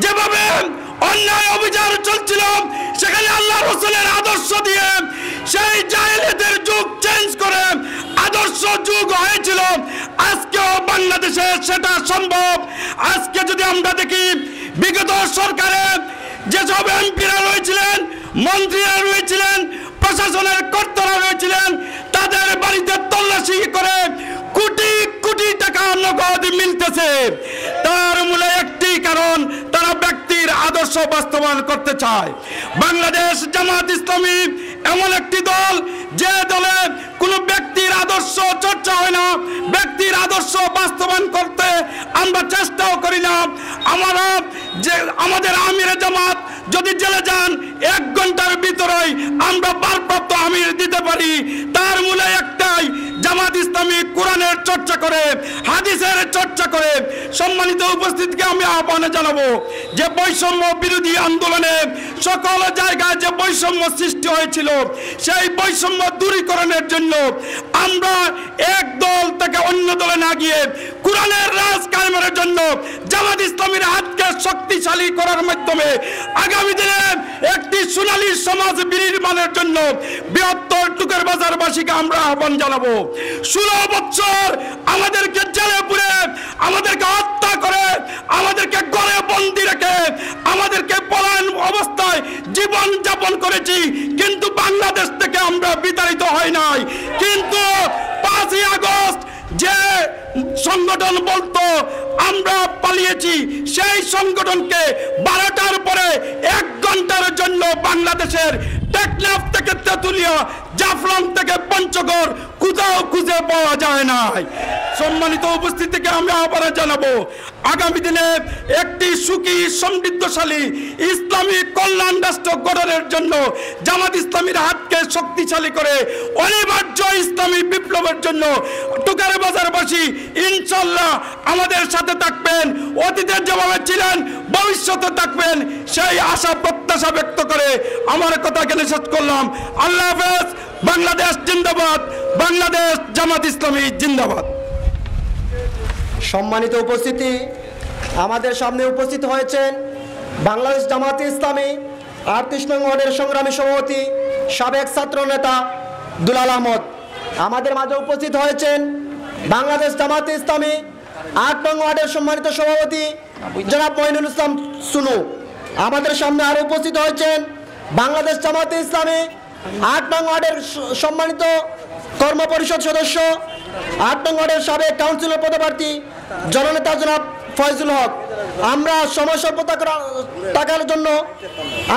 যেভাবে অন্যায় অবিচার চলছিল, সেখানে আল্লাহ রাসূলের আদর্শ দিয়ে সেই জাহেলিয়াতের যুগ চেঞ্জ করে আদর্শ যুগ হয়েছিল। আজকেও বাংলাদেশে সেটা সম্ভব। আজকে যদি আমরা দেখি, বিগত সরকারে যেসব এমপিরা রয়েছিলেন, মন্ত্রীরা রয়েছিলেন, প্রশাসনের কর্তারা রয়েছিলেন, তাদের বাড়িতে তল্লাশি করে কোটি কোটি টাকা নগদ মিলতেছে। তার মূলে একটি কারণ, তারা ব্যক্তির আদর্শ বাস্তবায়ন করতে চায়। বাংলাদেশ জামাত ইসলামী এমন একটি দল, যে দলে কোনো ব্যক্তির আদর্শ চর্চা হয় না, ব্যক্তির আদর্শ বাস্তবায়ন করতে আমরা চেষ্টাও করি না। আমাদের আমিরে জামাত যদি জেলে যান, 1 ঘন্টার ভিতরেই আমরা ভারপ্রাপ্ত আমির দিতে পারি। তার মূলে একটাই, জামাত ইসলামী কোরআনের চর্চা করে, হাদিসের চর্চা করে। সম্মানিত উপস্থিতিকে আমি আহ্বান জানাবো যে বৈষম্য বিরোধী আন্দোলনে সকল জায়গায় যে বৈষম্য সৃষ্টি হয়েছিল, সেই বৈষম্য দূরীকরণের জন্য আমরা এক দল থেকে অন্য দলে না গিয়ে কোরআনের রাজ কায়েমের জন্য জামাত ইসলামীর হাতকে শক্তিশালী করার মাধ্যমে আগামী দিনে একটি সোনালী সমাজ বিনির্মাণের জন্য বৃহত্তর টুকের বাজারবাসীকে আমরা আহ্বান জানাবো। 16 বছর আমাদেরকে জেলে পুরে, আমাদেরকে হত্যা করে, আমাদেরকে ঘরে বন্দি রেখে, আমাদেরকে পলায়ন অবস্থায় জীবন যাপন করেছি, কিন্তু বাংলাদেশ থেকে আমরা বিতাড়িত হয় নাই। কিন্তু 5ই আগস্ট যে সংগঠন বলতো আমরা পালিয়েছি, সেই সংগঠনকে 12টার পরে 1 ঘন্টার জন্য বাংলাদেশের টেকনাফ থেকে তেতুলিয়া, জাফলং থেকে পঞ্চগড় কোথাও খুঁজে পাওয়া যায় না। সম্মানিত উপস্থিতিকে আমরা আহ্বান জানাবো, আগামী দিনে একটি সুখী সমৃদ্ধশালী ইসলামী কল্যাণ রাষ্ট্র গঠনের জন্য জামাত ইসলামীর হাতকে শক্তিশালী করে অনিবার্য ইসলামী বিপ্লবের জন্য টুকার বাজারবাসী ইনশাল্লাহ আমাদের সাথে থাকবেন। অতীতে যেভাবে ছিলেন, ভবিষ্যতে থাকবেন, সেই আশা প্রত্যাশা ব্যক্ত করে আমার কথা এখানে শেষ করলাম। আল্লাহ হাফেজ। বাংলাদেশ জিন্দাবাদ, বাংলাদেশ জামাত ইসলামী জিন্দাবাদ। সম্মানিত উপস্থিতি, আমাদের সামনে উপস্থিত হয়েছেন বাংলাদেশ জামাত ইসলামী 38 নং ওয়ার্ডের সংগ্রামী সভাপতি, সাবেক ছাত্র নেতা দুলাল আহমদ। আমাদের মাঝে উপস্থিত হয়েছেন বাংলাদেশ জামাত ইসলামী 8 নং ওয়ার্ডের সম্মানিত সভাপতি জনাব মঈনুল ইসলাম সুনু। আমাদের সামনে আরো উপস্থিত হয়েছেন বাংলাদেশ জামাত ইসলামী 8 নং ওয়ার্ডের সম্মানিত কর্মপরিষদ সদস্য, 8 নং ওয়ার্ডের সাবেক কাউন্সিলর পদপ্রার্থী জননেতা জনাব ফয়জুল হক। আমরা সময় স্বল্পতা থাকার জন্য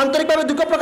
আন্তরিকভাবে দুঃখ প্রকাশ